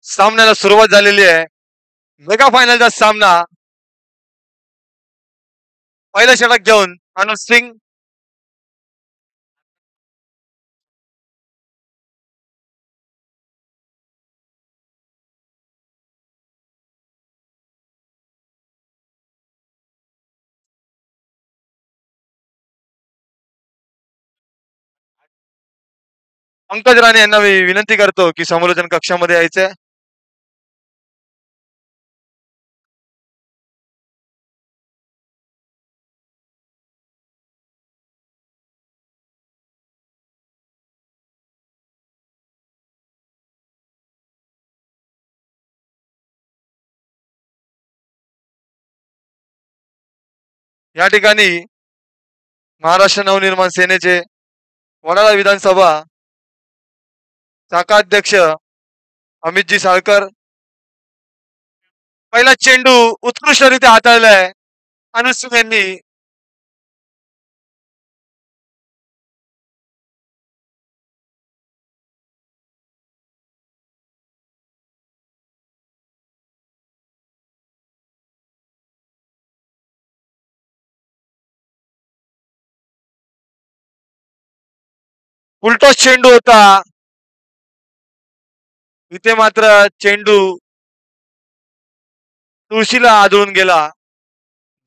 सामन्याला सुरुवात झालेली आहे. मेगा फायनलचा सामना पहिला षटक घेऊन अनुज सिंग पंकज राणे यांना मी विनंती करतो की समालोचन कक्षामध्ये यायचंय. या ठिकाणी महाराष्ट्र नवनिर्माण सेनेचे वडाळा विधानसभा शाखा अध्यक्ष अमितजी साळकर पहिला चेंडू उत्कृष्टरित्या हाताळलाय अनुज सिंग यांनी. फुलटॉस चेंडू होता. इथे मात्र चेंडू तुळशीला आदळून गेला.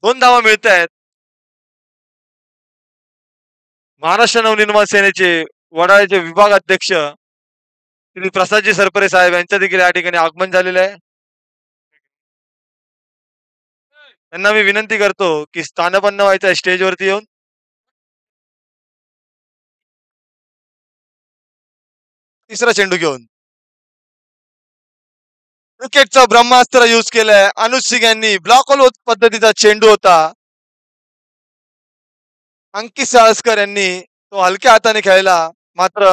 2 धावा मिळत आहेत. महाराष्ट्र नवनिर्माण सेनेचे वडाळ्याचे विभाग अध्यक्ष श्री प्रसादजी सरपरे साहेब यांच्या देखील या ठिकाणी आगमन झालेलं आहे. त्यांना मी विनंती करतो की स्थानपन्न व्हायचं स्टेजवरती येऊन. तिसरा चेंडू घेऊन क्रिकेटचा ब्रह्मास्त्र यूज केलाय अनुज सिंग यांनी. ब्लॉक होल पद्धतीचा चेंडू होता. अंकित साळसकर यांनी तो हलक्या हाताने खेळला, मात्र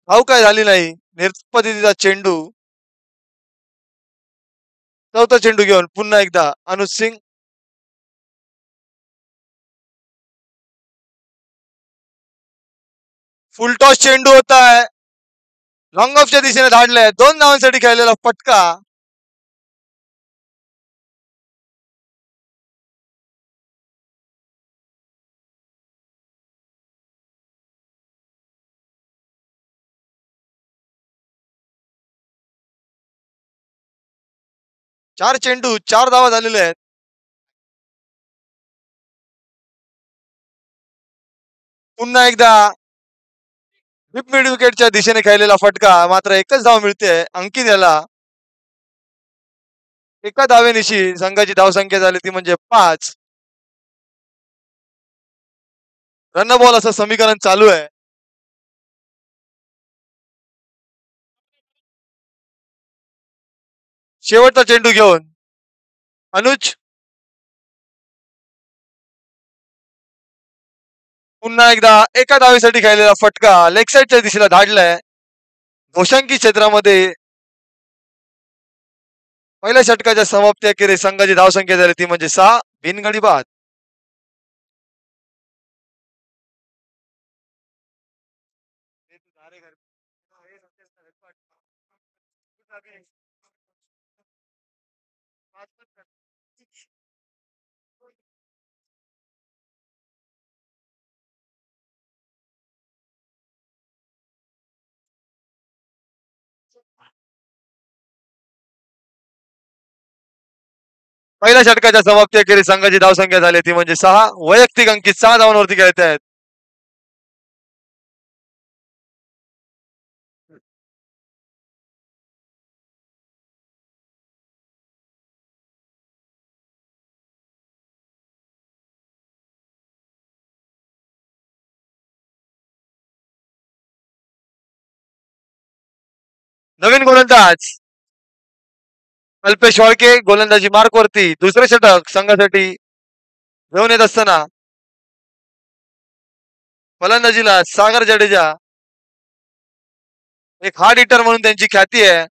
धाव काय झाली नाही. निर्धाव पद्धतीचा चेंडू. चौथा चेंडू घेऊन पुन्हा एकदा अनुज सिंग. फुलटॉस चेंडू होताय. लॉंग ऑफच्या दिशेने धाडलाय. 2 धावांसाठी खेळलेला फटका. चार चेंडू 4 धावा झालेले आहेत. पुन्हा एकदा मिड विकेटच्या दिशेने खेळलेला फटका, मात्र एकच धाव मिळते अंकित याला. एका धावेनिशी संघाची धावसंख्या झाली ती म्हणजे 5. रन बॉल असं समीकरण चालू आहे. शेवटचा चेंडू घेऊन अनुज. पुन्हा एकदा एका धावेसाठी खेळलेला फटका लेग साईडच्या दिशेला धाडलाय. घोषांकी क्षेत्रामध्ये पहिल्या षटकाच्या समाप्ती अखेरीस संघाची धावसंख्या झाली ती म्हणजे 6. बिनगडी बाद. पहिल्या षटकाच्या समाप्ती अखेरीस संघाची धावसंख्या झाली ती म्हणजे 6. वैयक्तिक अंकित 6 धावांवरती खेळत आहेत. नवीन गोलंदाज अल्पेश वाळके गोलंदाजी मार्कवरती. दुसरे षटक संघासाठी घेऊन येत असताना फलंदाजीला सागर जडेजा. एक हार्ड हिटर म्हणून त्यांची ख्याती आहे.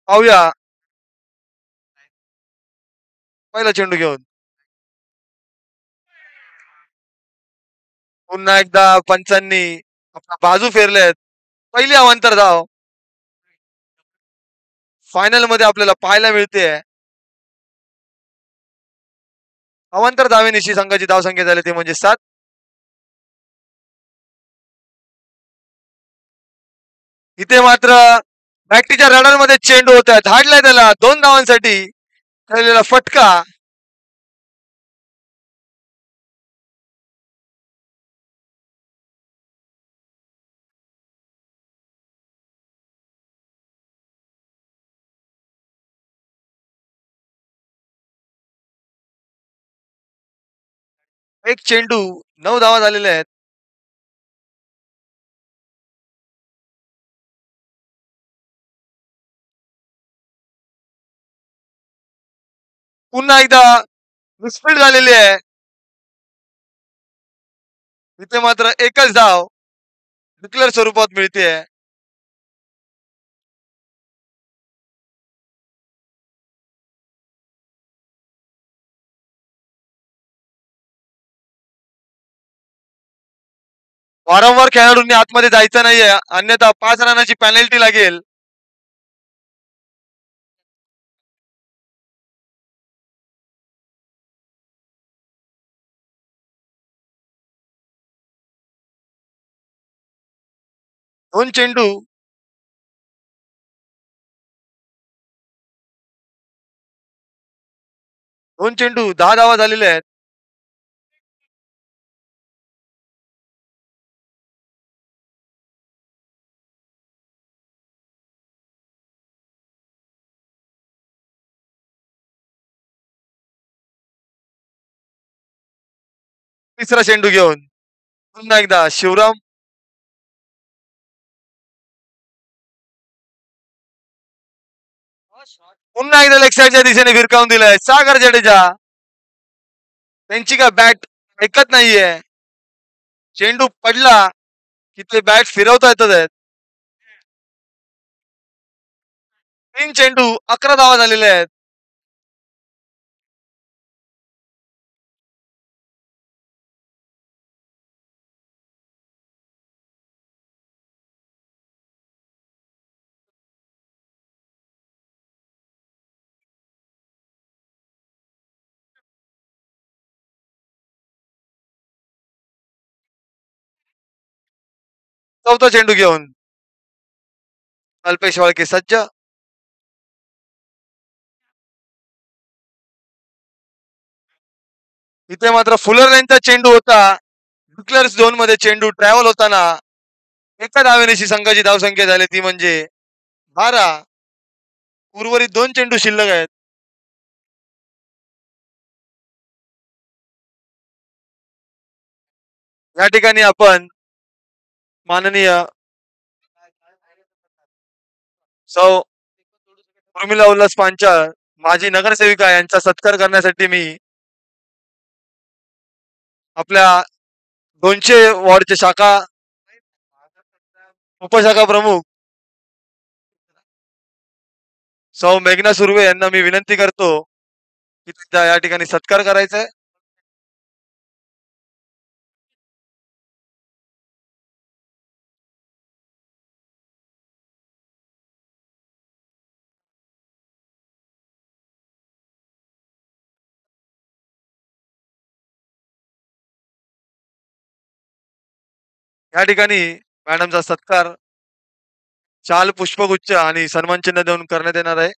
पाहूया पहिला चेंडू घेऊन पुन्हा एकदा पंचांनी आपला बाजू फेरलेत. पहिली अवांतर धाव फायनल मध्ये आपल्याला पाहायला मिळते. अवांतर धावेनिशी संघाची धावसंख्या झाली ती म्हणजे 7. इथे मात्र बॅक्टीच्या रडार मध्ये चेंडू होत आहेत. हाडलाय त्याला 2 धावांसाठी खेळलेला फटका. एक चेंडू 9 धावा झालेल्या आहेत. पुन्हा एकदा मिसफील्ड झालेली आहे. इथे मात्र एकच धाव डिक्लेअर स्वरूपात मिळते. वारंवार खेळाडूंनी आतमध्ये जायचं नाहीये, अन्यथा 5 रनाची पॅनल्टी लागेल. दोन चेंडू 10 धावा झालेल्या आहेत. तिसरा चेंडू घेऊन पुन्हा एकदा शिवराम. पुन्हा एकदा लेग साईडच्या दिशेने भिरकावून दिलाय सागर जडेजा. त्यांची काय बॅट ऐकत नाहीये. चेंडू पडला की ते बॅट फिरवता येतात आहेत. 3 चेंडू 11 धावा झालेल्या आहेत. चौथा चेंडू घेऊन अल्पेश वाळके सज्ज. इथे मात्र फुलर यांचा चेंडू होता. डिक्लेअर्स झोन मध्ये चेंडू ट्रॅव्हल होताना एका धावेनेशी संघाची धावसंख्या झाली ती म्हणजे 12. उर्वरित 2 चेंडू शिल्लक आहेत. या ठिकाणी आपण माननीय सौ उर्मिला उल्हास पांचाळ माजी नगरसेविका यांचा सत्कार करण्यासाठी मी आपल्या 200 वॉर्डचे शाखा उपशाखा प्रमुख सौ मेघना सुर्वे यांना मी विनंती करतो की त्यांचा या ठिकाणी सत्कार करायचा आहे. या ठिकाणी मॅडमचा सत्कार शाल पुष्पगुच्छ आणि सन्मान चिन्ह देऊन करण्यात येणार आहे.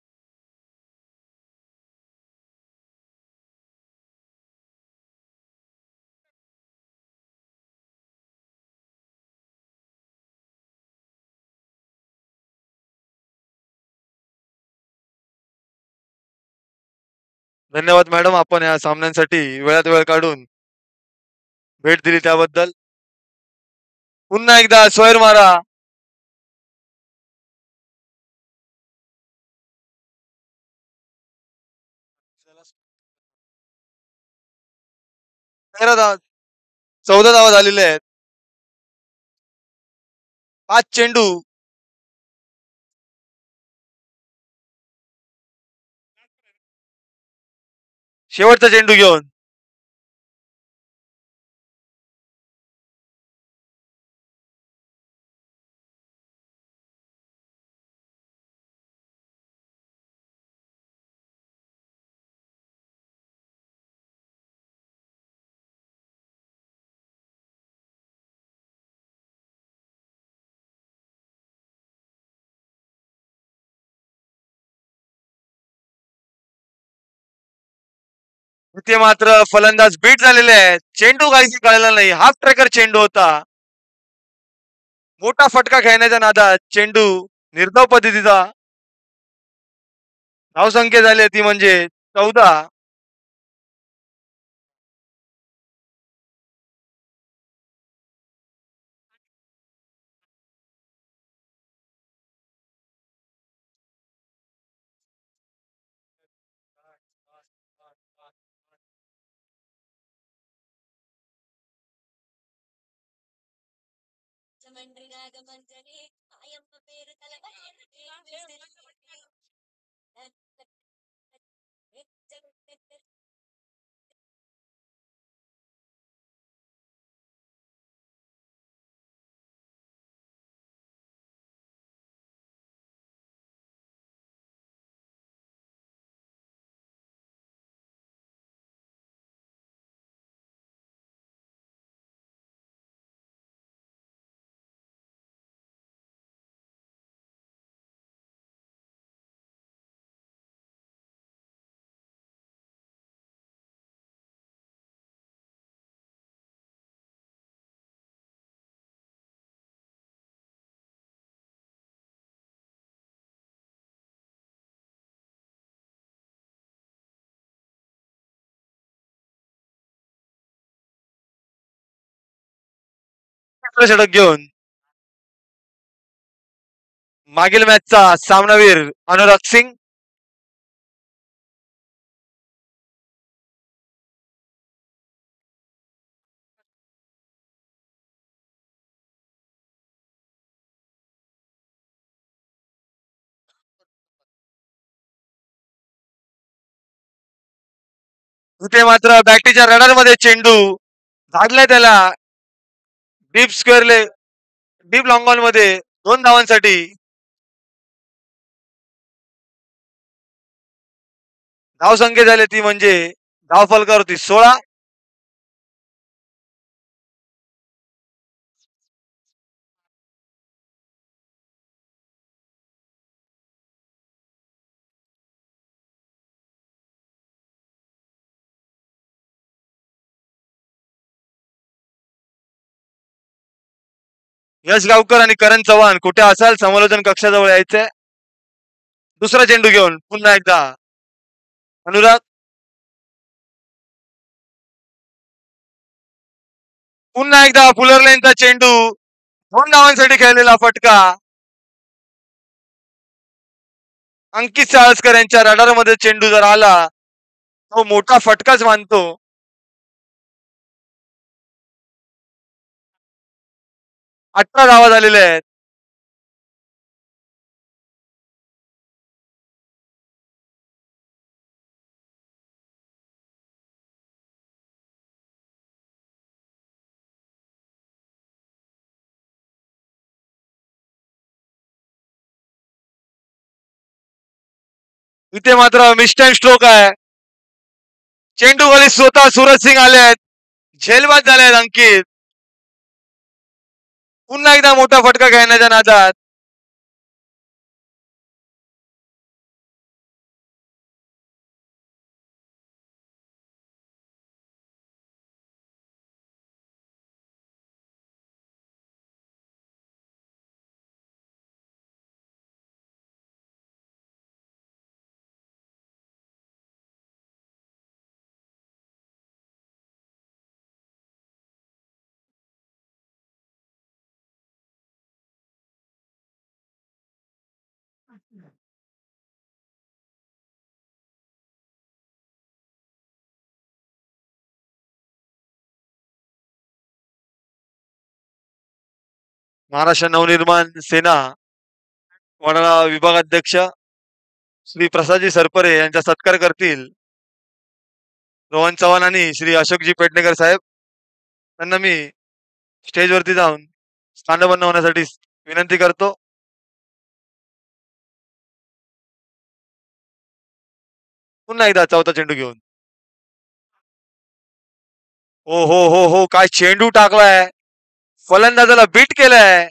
धन्यवाद मॅडम, आपण या सामन्यांसाठी वेळात वेळ काढून भेट दिली त्याबद्दल. पुन्हा एकदा सोयर मारा. तेरा धावा 14 धावा झालेले आहेत. 5 चेंडू शेवटचा चेंडू घेऊन इथे मात्र फलंदाज बीट झालेले आहेत. चेंडू काहीच कळलेला नाही. हाफ ट्रॅकर चेंडू होता. मोठा फटका खेळण्याच्या नादात चेंडू निर्धाव पद्धतीचा धावसंख्या झाली ती म्हणजे 14. षटक घेऊन मागील मॅचचा सामनावीर अनुराग सिंग. इथे मात्र बॅटीच्या रडार मध्ये चेंडू धाडलाय त्याला डीप स्क्वेअरले डीप लॉंग ऑन मध्ये 2 धावांसाठी. धावसंख्या झाली ती म्हणजे धाव फलकावरती 16. यश गावकर आणि करण चव्हाण कुठे असाल समालोचन कक्षाजवळ यायचंय. दुसरा चेंडू घेऊन पुन्हा एकदा अनुराग. पुन्हा एकदा पुलर लाईनचा चेंडू 2 धावांसाठी खेळलेला फटका अंकित चाळसकर यांच्या रडारमध्ये चेंडू जर आला तो मोठा फटकाच मानतो. 18 धावा झालेल्या आहेत. इथे मात्र मिस्टन स्ट्रोक आहे. चेंडू खाली स्वतः सूरज सिंग आले आहेत. झेलबाद झाले आहेत अंकित. पुन्हा एकदा मोठा फटका खेळण्याच्या नादात महाराष्ट्र नवनिर्माण सेना वडाळा विभागाध्यक्ष श्री प्रसादजी सरपरे यांचा सत्कार करतील. रोहन चव्हाण आणि श्री अशोकजी पेडणेकर साहेब त्यांना मी स्टेजवरती जाऊन स्थानबद्ध होण्यासाठी विनंती करतो. पुन्हा एकदा चौथा चेंडू घेऊन. हो काय चेंडू टाकलाय. फलंदाजाला बीट केलाय.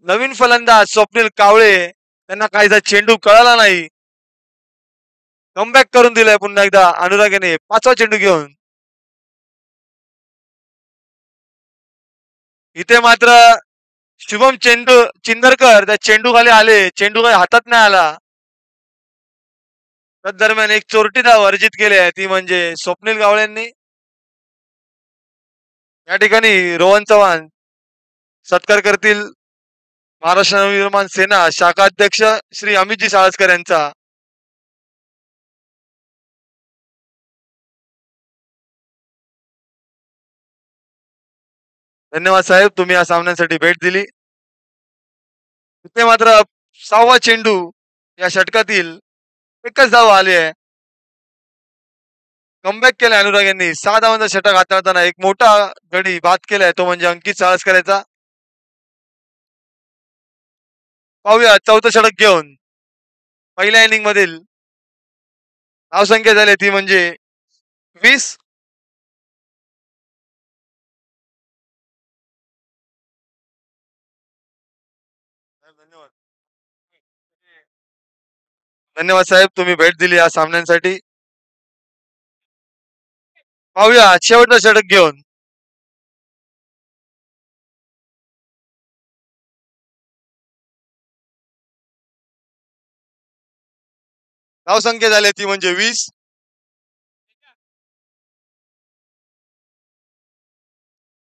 नवीन फलंदाज स्वप्नील कावळे त्यांना काहीसा चेंडू कळाला नाही. कमबॅक करून दिलाय पुन्हा एकदा अनुराग याने पाचवा चेंडू घेऊन. इथे मात्र शुभम चिंदरकर त्या चेंडू खाली आले. चेंडू काही हातात नाही आला. दरम्यान एक चोरटी धाव अर्जित केली आहे ती म्हणजे स्वप्नील कावळेंनी. या ठिकाणी रोहन चव्हाण सत्कार करतील महाराष्ट्र नवनिर्माण सेना शाखा अध्यक्ष श्री अमितजी साळसकर यांचा. धन्यवाद साहेब, तुम्ही या सामन्यासाठी भेट दिली. इथे मात्र सहावा चेंडू या षटकातील एकच धाव आली आहे. कमबॅक केलाय अनुराग यांनी. 6 धावांचा षटक हाताळताना एक मोठा गडी बाद केलाय तो म्हणजे अंकित साळसकरांचा. पाहूया चौथं षटक घेऊन. पहिल्या इनिंग मधील धावसंख्या झाली ती म्हणजे 20. धन्यवाद. धन्यवाद साहेब, तुम्ही भेट दिली या सामन्यांसाठी. पाहूया शेवटचा षटक घेऊन. धावसंख्या झाली ती म्हणजे 20.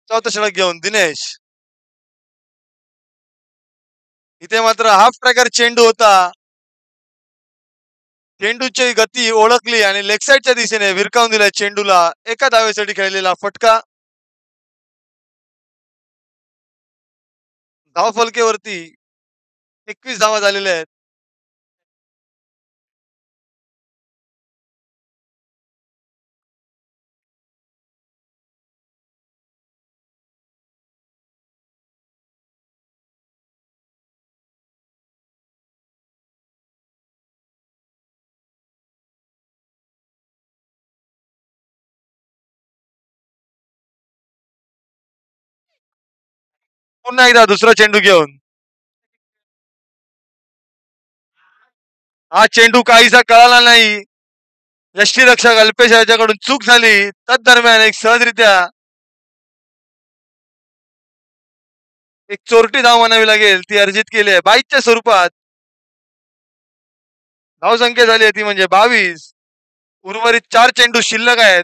चौथं षटक घेऊन दिनेश. इथे मात्र हाफ ट्रॅकर चेंडू होता. चेंडूची गती ओळखली आणि लेग साईडच्या दिशेने विरकावून दिला चेंडूला. एका धावेसाठी खेळलेला फटका. धावफलकेवरती 21 धावा झालेल्या आहेत. पुन्हा एकदा दुसरा चेंडू घेऊन. हा चेंडू काहीसा कळाला नाही. यष्टीरक्षक अल्पेश याच्याकडून चूक झाली. तदरम्यान एक सहजरित्या एक चोरटी धाव म्हणावी लागेल ती अर्जित केली आहे 22च्या स्वरूपात. धावसंख्या झाली आहे ती म्हणजे 22. उर्वरित 4 चेंडू शिल्लक आहेत.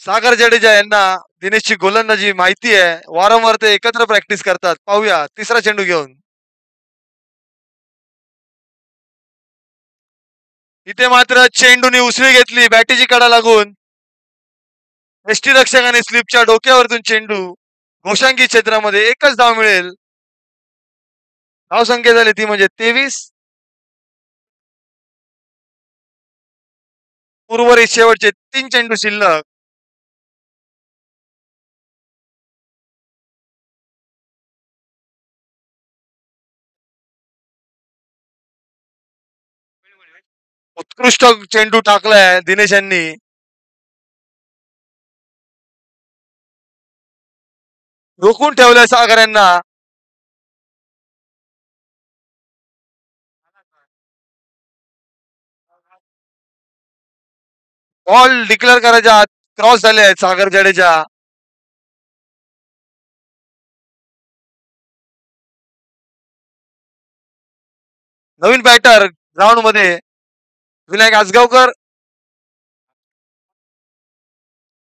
सागर जडेजा यांना दिनेशची गोलंदाजी माहिती आहे. वारंवार ते एकत्र प्रॅक्टिस करतात. पाहूया तिसरा चेंडू घेऊन. इथे मात्र चेंडूने उसळी घेतली बॅटीची कडा लागून. यष्टीरक्षकाने स्लिपच्या डोक्यावरतून चेंडू घोषांकी क्षेत्रामध्ये एकच धाव मिळेल. धावसंख्या झाली ती म्हणजे 23. उर्वरित शेवटचे 3 चेंडू शिल्लक. उत्कृष्ट चेंडू टाकलाय दिनेश यांनी. रोखून ठेवलंय सागर यांना. बॉल डिक्लेअर करायच्या आत क्रॉस झाले आहेत सागर जडेजा. नवीन बॅटर ग्राउंड मध्ये विनायक आसगावकर.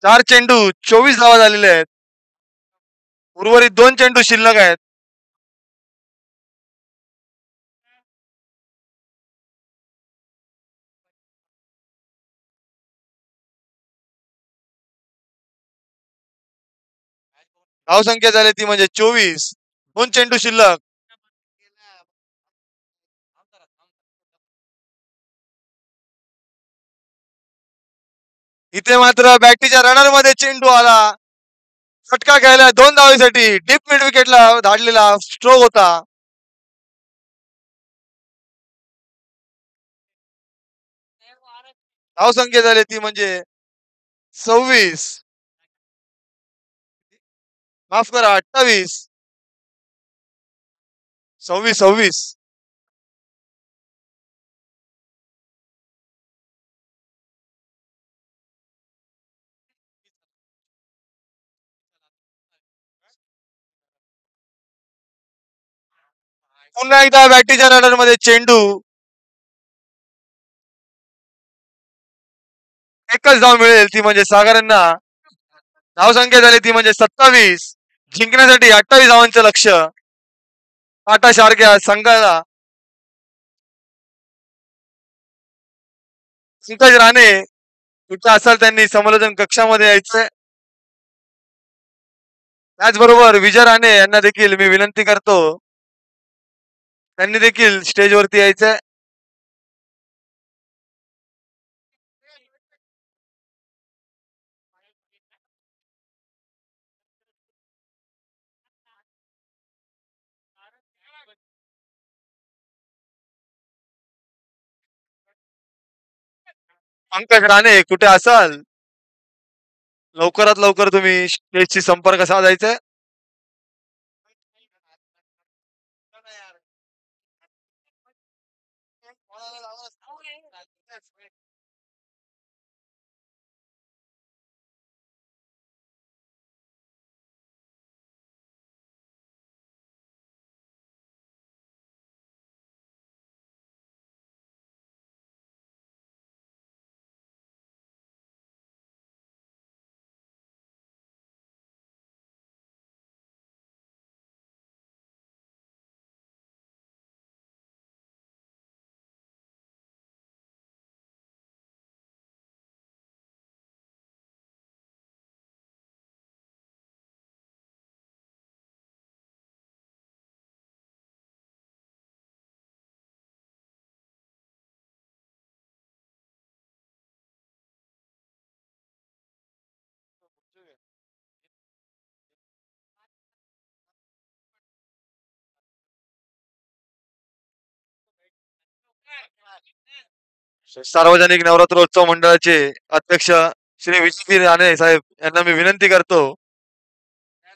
4 चेंडू 24 धावा झालेले आहेत. उर्वरित 2 चेंडू शिल्लक आहेत. धावसंख्या झाली ती म्हणजे 24. 2 चेंडू शिल्लक. इथे मात्र बॅटीच्या रनरमध्ये चेंडू आला. फटका घ्यायला 2 धावेसाठी डीप मिड विकेटला धाडलेला स्ट्रोक होता. धावसंख्या झाली ती म्हणजे 26. माफ करा 28. 26. पुन्हा एकदा बॅटीच्या रनरमध्ये चेंडू. एकच धाव मिळेल ती म्हणजे सागरांना. धावसंख्या झाली ती म्हणजे 27. जिंकण्यासाठी 28 धावांचं लक्ष टाटा शार्क्या संघाला. पंकज राणे कुठे असाल त्यांनी समालोचन कक्षामध्ये यायचंय. त्याचबरोबर विजय राणे यांना देखील मी विनंती करतो, त्यांनी देखील स्टेजवरती यायचंय. पंकज राणे कुठे असाल, लवकरात लवकर तुम्ही स्टेजशी संपर्क साधायचा. सार्वजनिक नवरात्रोत्सव मंडळाचे अध्यक्ष श्री विजय राणे साहेब यांना मी विनंती करतो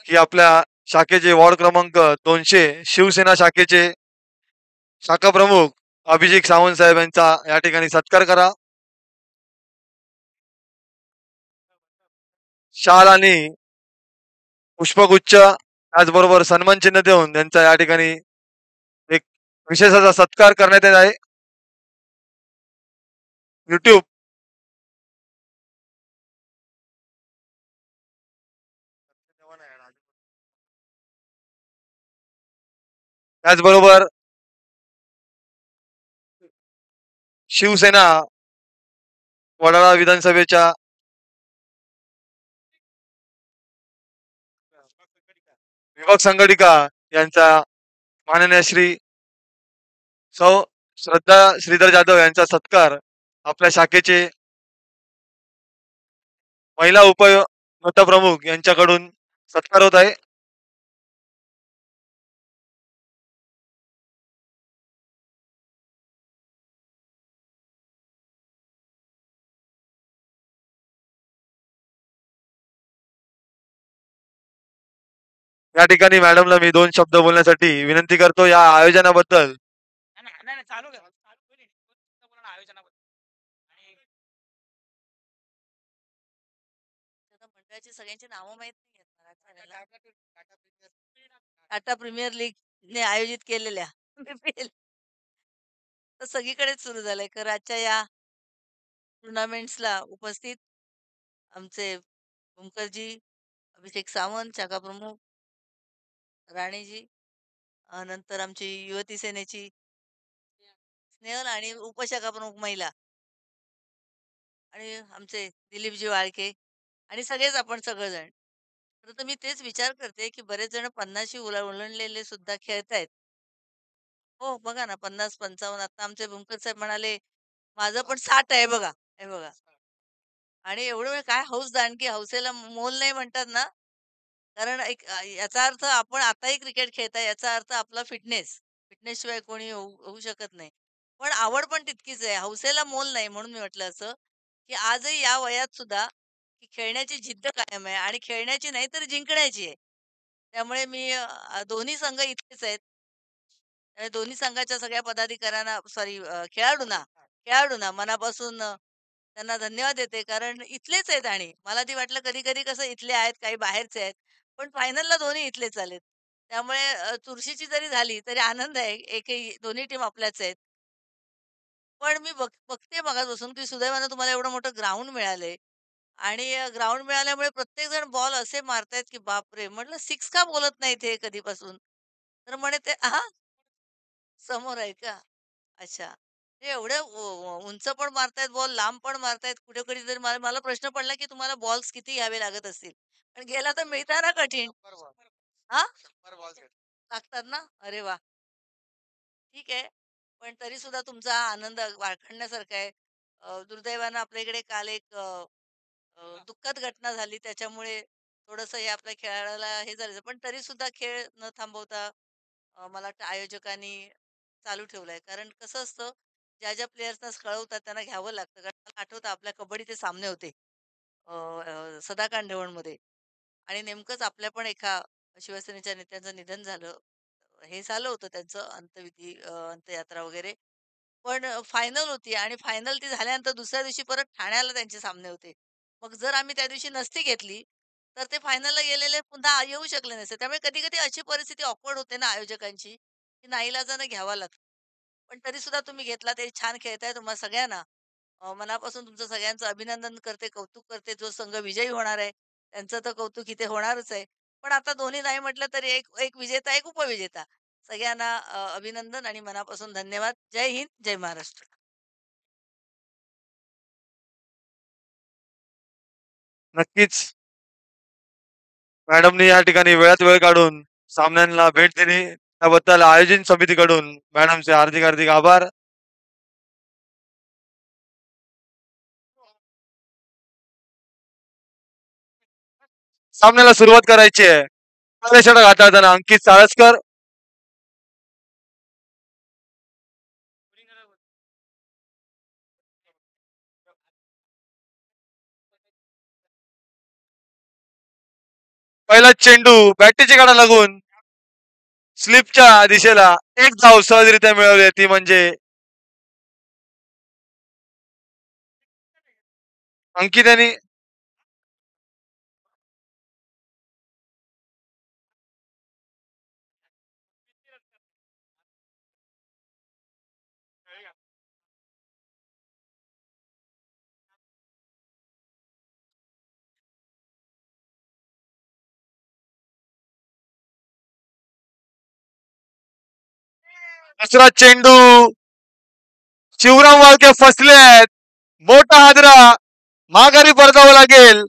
की आपल्या शाखेचे वॉर्ड क्रमांक 200 शिवसेना शाखेचे शाखा प्रमुख अभिजित सावंत साहेब यांचा या ठिकाणी सत्कार करा. शाल आणि पुष्पगुच्छ त्याचबरोबर सन्मान चिन्ह देऊन त्यांचा या ठिकाणी एक विशेष असा सत्कार करण्यात येत आहे. युट्यूब त्याचबरोबर शिवसेना वडाळा विधानसभेच्या विभाग संघटिका यांचा माननीय श्री सौ श्रद्धा श्रीधर जाधव यांचा सत्कार आपल्या शाखेचे महिला उपप्रमुख यांच्याकडून सत्कार होत आहे. या ठिकाणी मॅडमला मी 2 शब्द बोलण्यासाठी विनंती करतो या आयोजनाबद्दल. आता मंडळाची सगळ्यांची नावं माहित नाहीयेत मला आपल्याला. टाटा प्रीमियर लीग ने आयोजित केलेल्या BPL तर सगळीकडेच सुरू झालंय. तर आजच्या या टुर्नामेंट्सला उपस्थित आमचे ओंकारजी, अभिषेक सावंत, शाखा प्रमुख राणेजी, नंतर आमची युवती सेनेची स्नेहल आणि उपशाखा प्रमुख महिला आणि आमचे दिलीपजी वाळके आणि सगळेच आपण सगळेजण. तर मी तेच विचार करते, की बरेच जण 50शी ओलांडलेले सुद्धा खेळतायत. हो, बघा ना 50-55 आता आमचे भूमकर साहेब म्हणाले, माझं पण 60 आहे बघा. हे बघा. आणि एवढं वेळ काय हौस दांडगी, हौसेला मोल नाही म्हणतात ना, कारण एक याचा अर्थ आपण आताही क्रिकेट खेळताय याचा अर्थ आपला फिटनेस. फिटनेसशिवाय कोणी होऊ होऊ शकत नाही. पण आवड पण तितकीच आहे. हौसेला मोल नाही म्हणून मी म्हटलं असं, की आजही या वयात सुद्धा की खेळण्याची जिद्द कायम आहे आणि खेळण्याची नाही तर जिंकण्याची आहे. त्यामुळे मी दोन्ही संघ इथलेच आहेत. दोन्ही संघाच्या सगळ्या पदाधिकाऱ्यांना सॉरी खेळाडूंना खेळाडूंना मनापासून त्यांना धन्यवाद देते. कारण इथलेच आहेत आणि मला ती वाटलं कधी-कधी कसं इथले आहेत, काही बाहेरचे आहेत. पण फायनलला दोन्ही इथलेच आलेत. त्यामुळे चुरशीची जरी झाली तरी आनंद आहे. एकही दोन्ही टीम आपल्याच आहेत. पण मी बघते मगाचपासून, की सुदैवानं तुम्हाला एवढं मोठं ग्राउंड मिळालंय आणि ग्राउंड मिळाल्यामुळे प्रत्येकजण बॉल असे मारतायत, की बापरे! म्हटलं सिक्स का बोलत नाहीत हे कधीपासून? तर म्हणे ते हां, समोर आहे का? अच्छा. ते एवढे उंच पण मारतायत बॉल, लांब पण मारतायत. कुठे-कुठे तरी मला मला प्रश्न पडला, की तुम्हाला बॉल्स किती घ्यावे लागत असतील? पण गेला तर मिळताना कठीण. हां? लागतात ना? अरे वाह! ठीक आहे. पण तरी सुद्धा तुमचा हा आनंद वाखाणण्यासारखा आहे. दुर्दैवानं आपल्या इकडे काल एक दुःखद घटना झाली. त्याच्यामुळे थोडंसं हे आपल्या खेळाला हे झालं. पण तरी सुद्धा खेळ न थांबवता मला वाटतं आयोजकांनी चालू ठेवलाय. कारण कसं असतं, ज्या प्लेयर्सना कळवतात त्यांना घ्यावं लागतं. कारण मला आठवतं आपल्या कबड्डीचे सामने होते. अ, अ, सदाकांडवणमध्ये आणि नेमकंच आपल्या पण एका शिवसेनेच्या नेत्यांचं निधन झालं. हे झालं होतं त्यांचं अंत्यविधी अंत्ययात्रा वगैरे. पण फायनल होती आणि फायनल ती झाल्यानंतर दुसऱ्या दिवशी परत ठाण्याला त्यांचे सामने होते. मग जर आम्ही त्या दिवशी नसती घेतली, तर ते फायनलला गेलेले पुन्हा येऊ शकले नसते. त्यामुळे कधी-कधी अशी परिस्थिती ऑकवर्ड होते ना आयोजकांची, की नाईलाजानं घ्यावा लागतं. पण तरी सुद्धा तुम्ही घेतला ते छान खेळताय तुम्हा सगळ्यांना. मनापासून तुमचं सगळ्यांचं अभिनंदन करते, कौतुक करते. जो संघ विजयी होणार आहे, त्यांचं तर कौतुक इथे होणारच आहे. पण आता दोन्ही नाही म्हटलं तरी एक एक विजेता, एक उपविजेता. सगळ्यांना अभिनंदन आणि मनापासून धन्यवाद. जय हिंद, जय महाराष्ट्र. नक्कीच मॅडमनी या ठिकाणी वेळात वेळ काढून सामन्यांना भेट दिली त्याबद्दल आयोजन समितीकडून मॅडमचे हार्दिक हार्दिक आभार. सामन्याला सुरुवात करायची आहे. पहिल्या षटक हाताळताना अंकित साळसकर. पहिला चेंडू बॅटीच्या काढा लागून स्लिपच्या दिशेला एक धाव सहजरित्या मिळवली ती म्हणजे अंकित यांनी दुसरा चेंडू शिवराम वाळके फसले आहेत. मोठा हादरा माघारी परतावं लागेल.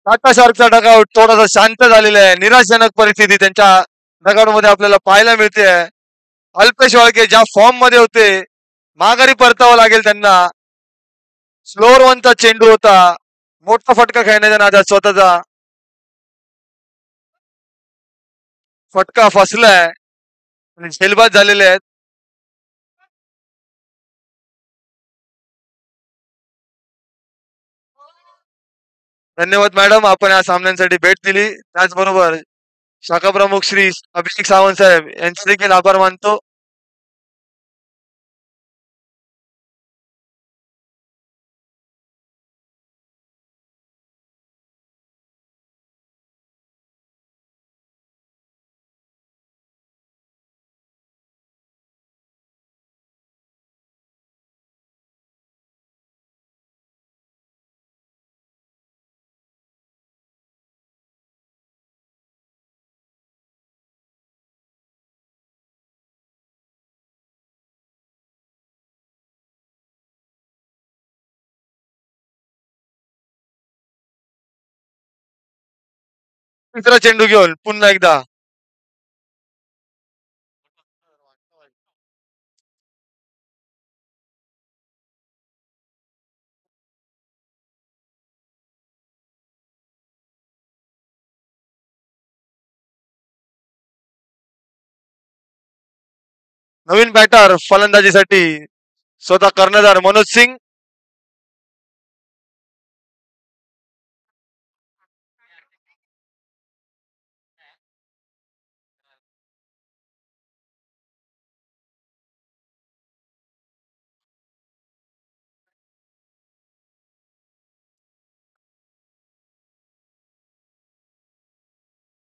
टाटा शार्कचा डगआउट थोडासा शांत झालेला आहे. निराशाजनक परिस्थिती त्यांच्या डगआउट मध्ये आपल्याला पाहायला मिळते. अल्पेश वाळके ज्या फॉर्म मध्ये होते माघारी परतावं लागेल त्यांना. स्लोअर वनचा चेंडू होता. मोठा फटका खेळण्याच्या नादात स्वतःचा फटका फसलाय आणि झेलबाद झालेले आहेत. धन्यवाद मॅडम आपण या सामन्यांसाठी भेट दिली. त्याचबरोबर शाखा प्रमुख श्री अभिषेक सावंत साहेब यांचे देखील आभार मानतो. तिसरा चेंडू घेऊन पुन्हा एकदा नवीन बॅटर फलंदाजीसाठी स्वतः कर्णधार मनोज सिंग.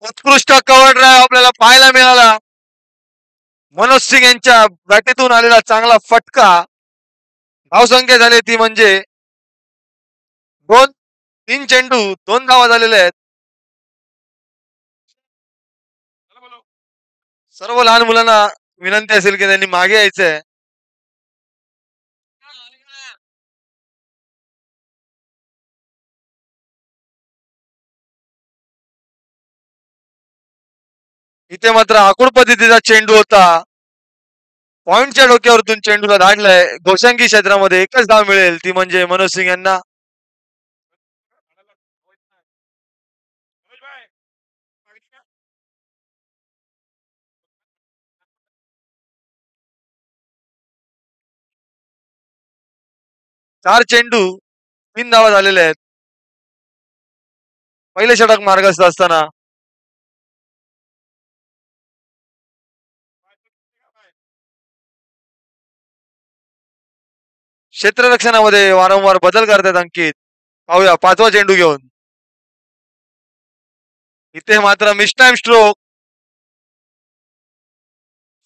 उत्कृष्ट कव्हर ड्राईव्ह आपल्याला पाहायला मिळाला. मनोज सिंग यांच्या बॅटीतून आलेला चांगला फटका. धावसंख्या झाली ती म्हणजे 3 चेंडू 2 धावा झालेल्या आहेत. सर्व लहान मुलांना विनंती असेल की त्यांनी मागे यायचंय. इथे मात्र आकुड पद्धतीचा चेंडू होता. पॉइंटच्या डोक्यावरतून चेंडूला धाडलाय. गोशांकी क्षेत्रामध्ये एकच धाव मिळेल ती म्हणजे मनोज सिंग यांना. चार चेंडू 3 धावा झालेल्या आहेत. पहिले षटक मार्गस्थ असताना क्षेत्ररक्षणामध्ये वारंवार बदल करतात अंकित. पाहूया 5वा चेंडू घेऊन. इथे मात्र मिस टाइम स्ट्रोक.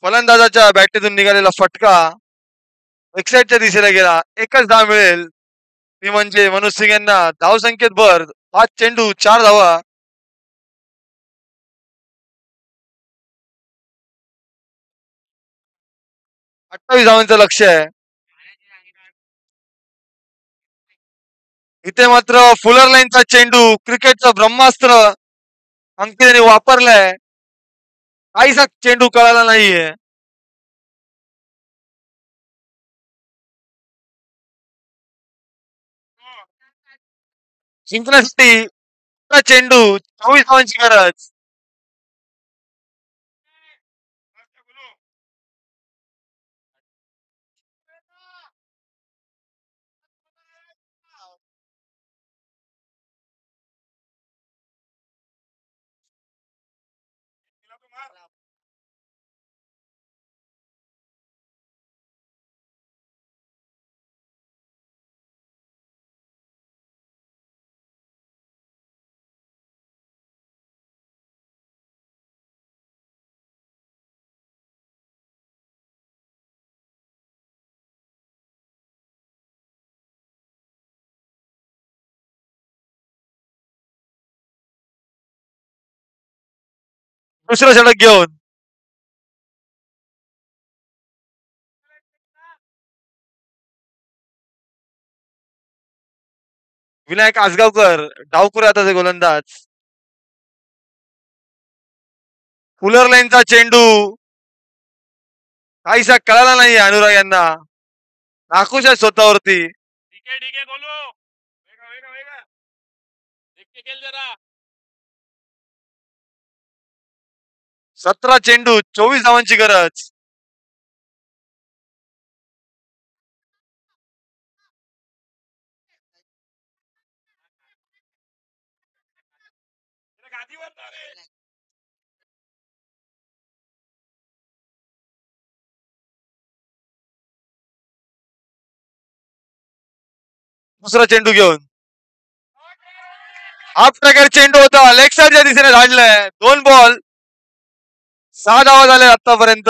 फलंदाजाच्या बॅटीतून निघालेला फटका एक्साइडच्या दिशेला गेला. एकच धाव मिळेल ती म्हणजे मनोज सिंग यांना. धावसंख्येत भर. 5 चेंडू 4 धावा. 28 धावांचं लक्ष आहे. इथे मात्र फुलर लाईनचा चेंडू क्रिकेटचं ब्रह्मास्त्र अंकित यांनी वापरलाय. काहीसा चेंडू कळाला नाहीये. जिंकण्यासाठी चेंडू 24 धावांची गरज. दुसरं षटक घेऊन विनायक आसगावकर डावखुरे हाताचे गोलंदाज. फुलर लाईनचा चेंडू काहीसा कळाला नाही अनुराग यांना. नाखुश आहे स्वतःवरती. 17 चेंडू 24 धावांची गरज. दुसरा चेंडू घेऊन हाफ ट्रॅकर चेंडू होता. लेग साईडच्या दिशेने धाडलाय. 2 बॉल 6 धावा झाल्या आतापर्यंत.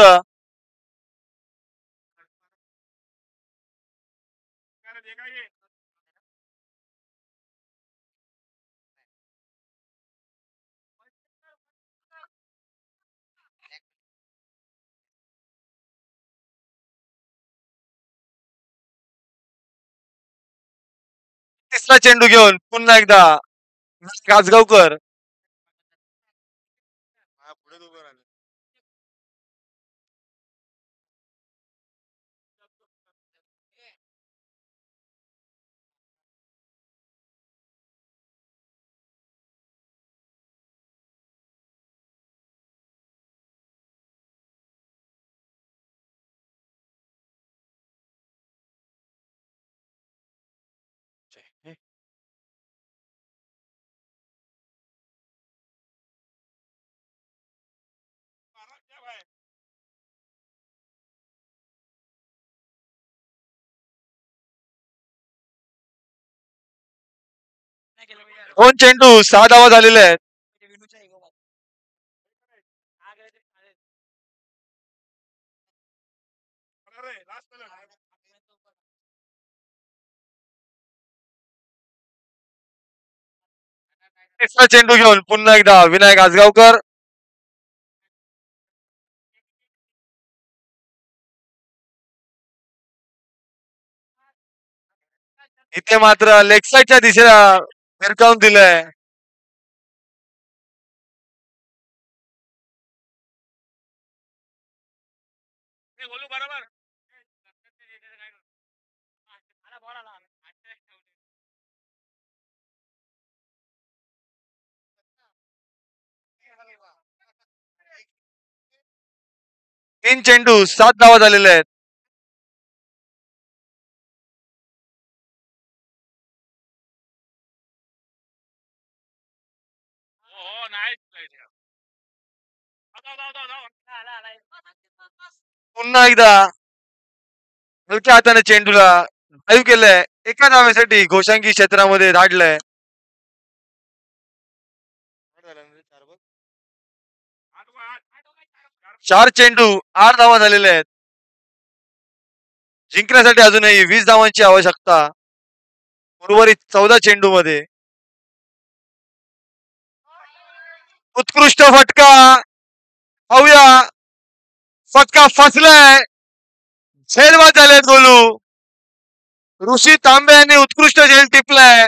तिसरा चेंडू घेऊन पुन्हा एकदा गाजगावकर. 2 चेंडू 6 धावा झालेल्या आहेत. तिसरा चेंडू घेऊन पुन्हा एकदा विनायक आजगावकर. इथे मात्र लेग साईडच्या दिशेला फिरकावून दिलंय. तीन चेंडू 7 धावा झालेल्या आहेत. पुन्हा एकदा हलक्या हाताने चेंडूला ड्राईव्ह केलंय. एका धावेसाठी घोषांगी क्षेत्रामध्ये धाडलंय. 4 चेंडू 8 धावा झालेल्या आहेत. जिंकण्यासाठी अजूनही 20 धावांची आवश्यकता उर्वरित 14 चेंडू मध्ये. उत्कृष्ट फटका पाहूया. फटका फसलाय. झेलबाद झालेत गोलू. ऋषी तांबे यांनी उत्कृष्ट झेल टिपलाय.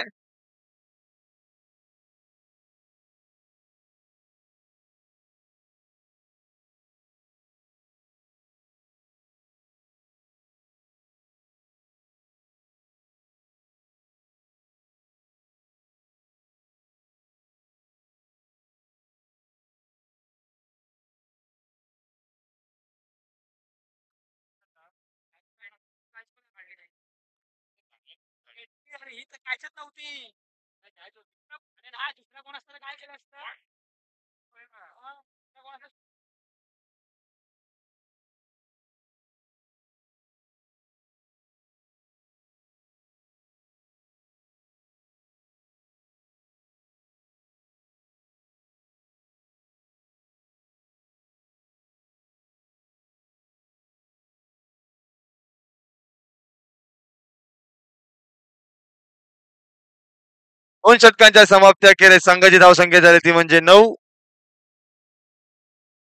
दोन षटकांच्या समाप्ती अखेरीस संघाची धावसंख्या झाली ती म्हणजे 9.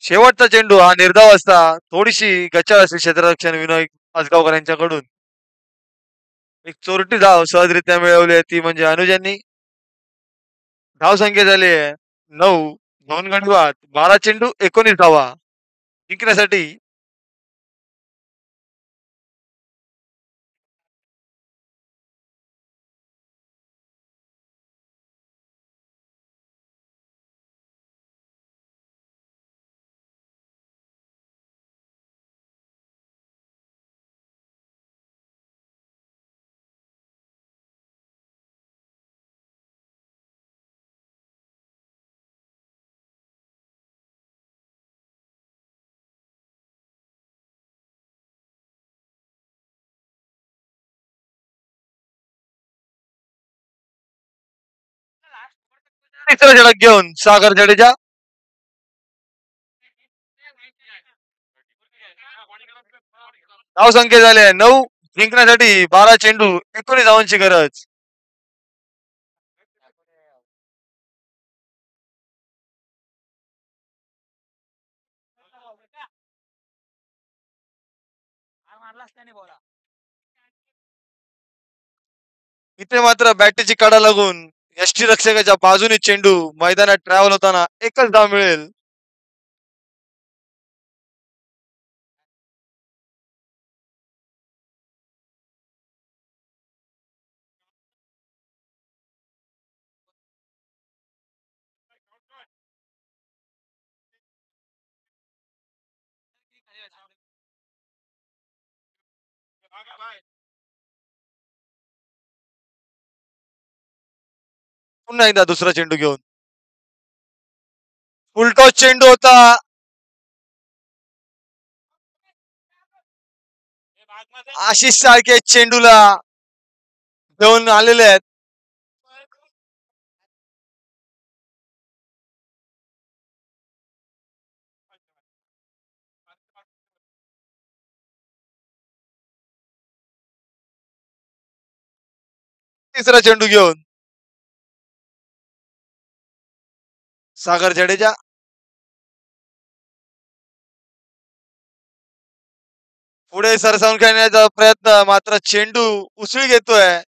शेवटचा चेंडू हा निर्धाव असता थोडीशी गचाळ असली क्षेत्ररक्षण विनायक आजगावकर यांच्याकडून. एक चोरटी धाव सहजरित्या मिळवली आहे ती म्हणजे अनुज यांनी. धावसंख्या झाली आहे 9. 2 गडी बाद 12 चेंडू 19 धावा. जिंकण्यासाठी तिसरा षटक घेऊन सागर जडेजा. धावसंख्या झाली 9. जिंकण्यासाठी 12 चेंडू 19 धावांची गरज. इथे मात्र बॅटीची कडा लागून यष्टीरक्षकाच्या बाजूने चेंडू मैदानात ट्रॅव्हल होताना एकच धाव मिळेल. पुन्हा एकदा दुसरा चेंडू घेऊन फुलटॉस चेंडू होता. आशिष सारखे चेंडूला घेऊन आलेले आहेत. तिसरा चेंडू घेऊन सागर जडेजा पुढे सरसावून खेळण्याचा प्रयत्न, मात्र चेंडू उसळी घेतोय.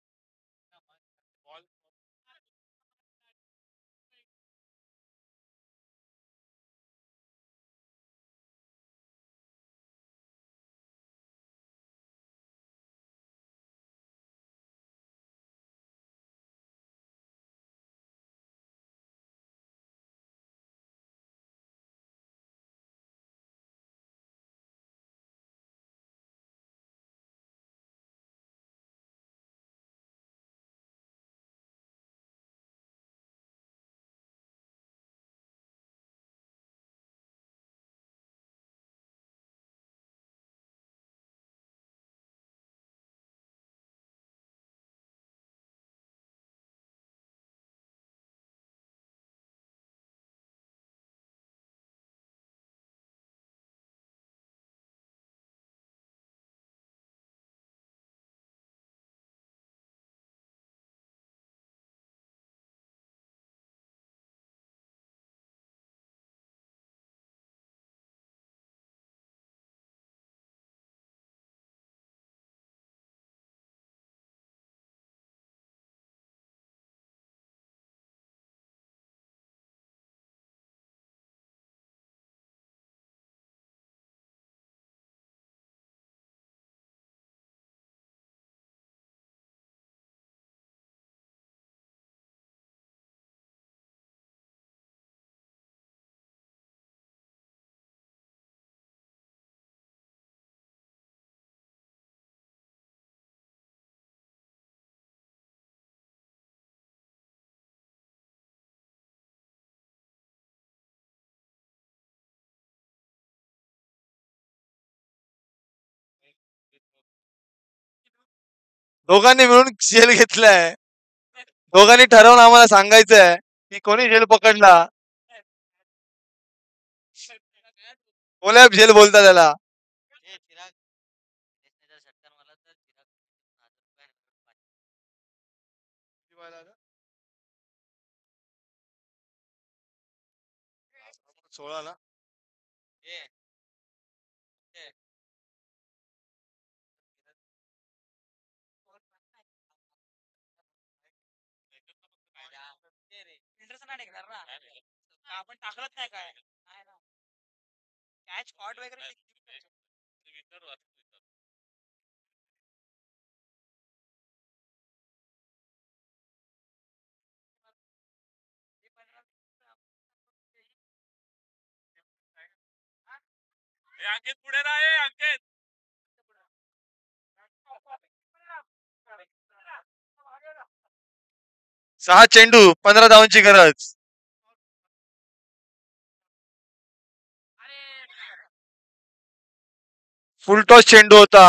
दोघांनी मिळून झेल घेतलाय. दोघांनी ठरवून आम्हाला सांगायचंय की कोणी झेल पकडला. कोलॅब झेल बोलता त्याला. सोळा ना. सहा चेंडू 15 धावांची गरज. फुलटॉस चेंडू होता.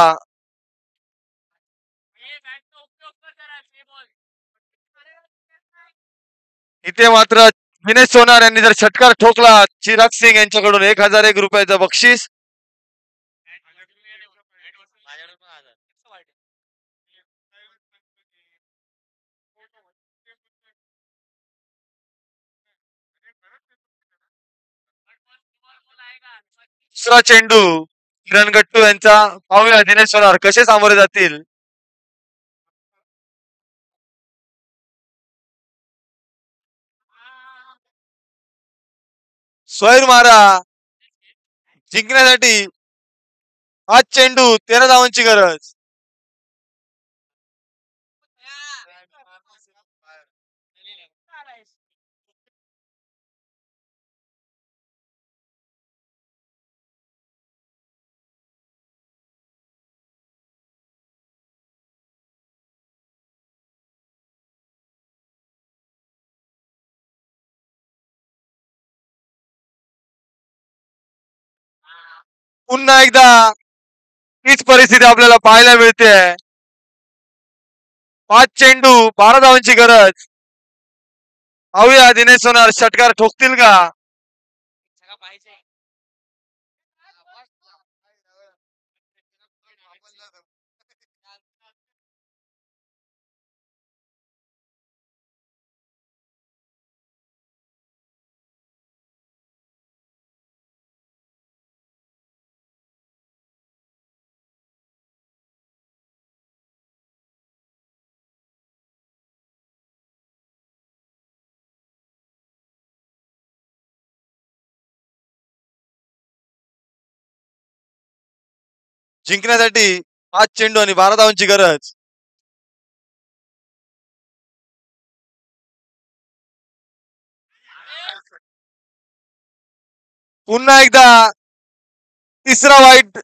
इथे मात्र विनेश सोनार यांनी जर षटकार ठोकला, चिराग सिंग यांच्याकडून 1001 रुपयाचं बक्षीस. दुसरा चेंडू किरण गट्टू यांचा. पाहूया दिनेश सोनार कसे सामोरे जातील. सोयर मारा जिंकण्यासाठी. हा चेंडू 13 धावांची गरज. पुन्हा एकदा हीच परिस्थिती आपल्याला पाहायला मिळते. 5 चेंडू 12 धावांची गरज. पाहूया दिनेश सोनार षटकार ठोकतील का. जिंकण्यासाठी 5 चेंडू आणि 12 धावांची गरज. पुन्हा एकदा तिसरा वाईट.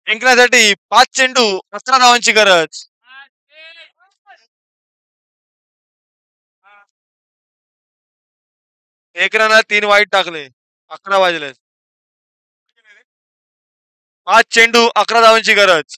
जिंकण्यासाठी 5 चेंडू 11 धावांची गरज. एक रनात 3 वाईट टाकले. 11 वाजले. 5 चेंडू 11 धावांची गरज.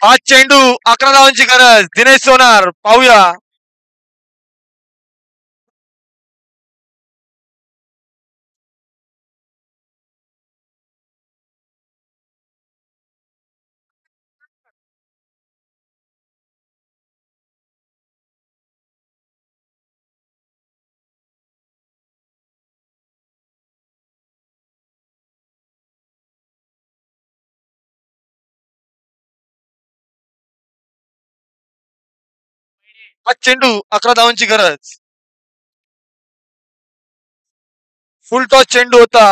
पाच चेंडू 11 धावांची गरज. दिनेश सोनार पाहूया. पाच चेंडू 11 धावांची गरज. फुल टॉस चेंडू होता.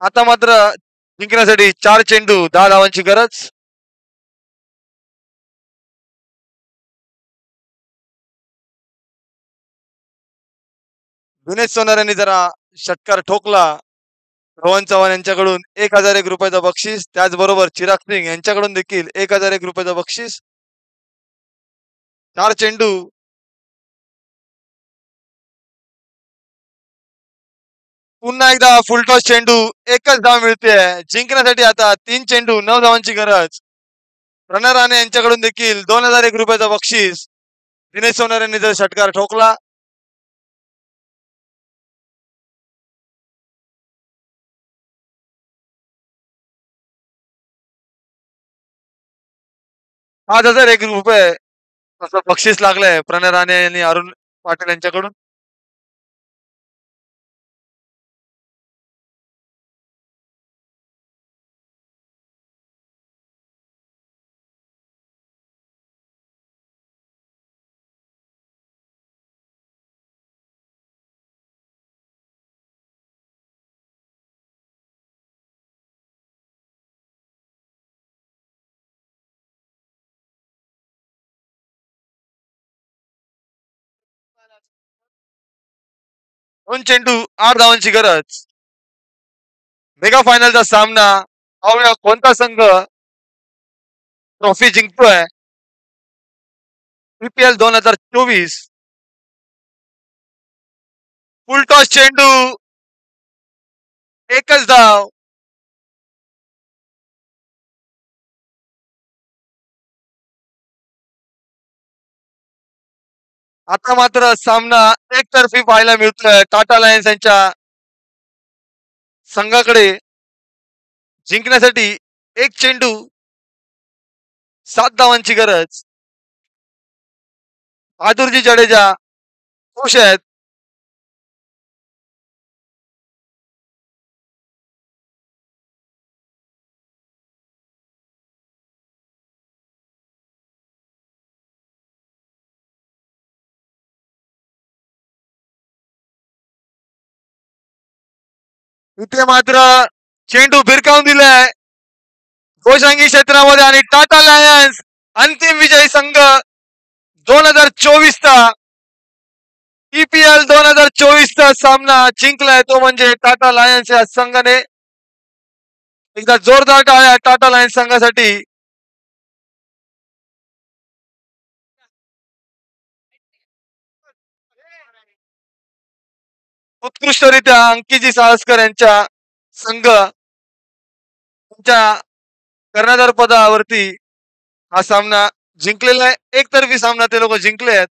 आता मात्र जिंकण्यासाठी 4 चेंडू 10 धावांची गरज. दिनेश सोनार यांनी जरा षटकार ठोकला. रोहन चव्हाण यांच्याकडून 1001 रुपयाचं बक्षीस. त्याचबरोबर चिराग सिंग यांच्याकडून देखील 1001 रुपयाचं बक्षीस. 4 चेंडू. पुन्हा एकदा फुलटॉस चेंडू. एकच धाव मिळते. जिंकण्यासाठी आता 3 चेंडू 9 धावांची गरज. प्रणय राणे यांच्याकडून देखील 2001 रुपयाचं बक्षीस. दिनेश सोनार यांनी जर षटकार ठोकला. ₹5001 असं बक्षीस लागलंय प्रणय राणे आणि अरुण पाटील यांच्याकडून. दोन चेंडू 8 धावांची गरज. मेगा फायनलचा सामना. पाहूया कोणता संघ ट्रॉफी जिंकतोय. IPL 2024. फुल टॉस चेंडू. एकच धाव. आता मात्र सामना एकतर्फी पाहायला मिळतोय. टाटा लायन्स यांच्या संघाकडे जिंकण्यासाठी 1 चेंडू 7 धावांची गरज. बहादुरजी जडेजा खुश आहेत. इथे मात्र चेंडू भिरकावून दिलाय गोशांगी क्षेत्रामध्ये आणि टाटा लायन्स अंतिम विजयी संघ 2024 चा ईपीएल 2024 चा सामना जिंकलाय तो म्हणजे टाटा लायन्स या संघाने. एकदा जोरदार टाळ्या टाटा लायन्स संघासाठी. उत्कृष्टरित्या अंकिजी साळसकर यांच्या संघ त्यांच्या कर्णधार पदावरती हा सामना जिंकलेला आहे. एकतर्फी सामना ते लोक जिंकले आहेत.